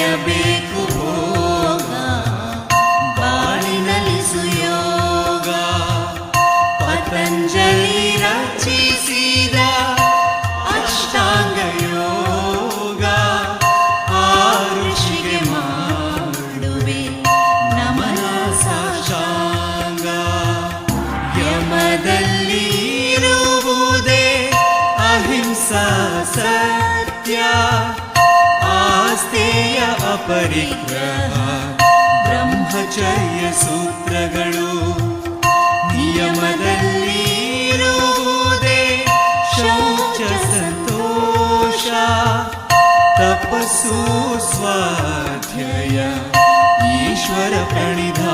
ಪಡೆಯಬೇಕು ಭೋಗ, ಬಾಳಿನಲ್ಲಿ ಸುಯೋಗ. ಪತಂಜಲಿ ರಚಿಸಿದ ಅಷ್ಟಾಂಗ ಯೋಗ, ಆ ಋಷಿಗೆ ಮಾಡುವೆ ನಮನ ಸಾಷ್ಟಾಂಗ. ಯಮದಲ್ಲಿ ಇರುವುದೇ ಅಹಿಂಸಾ ಸತ್ಯ, ಆಸ್ತೆಯ ಅಪರಿಗ್ರಹ ಬ್ರಹ್ಮಚರ್ಯ ಸೂತ್ರಗಳು. ನಿಯಮದಲ್ಲಿ ಇರುವುದೇ ಶೌಚ ಸಂತೋಷ, ತಪಸ್ಸು ಸ್ವಾಧ್ಯಾಯ ಈಶ್ವರ ಪ್ರಣಿಧಾನ.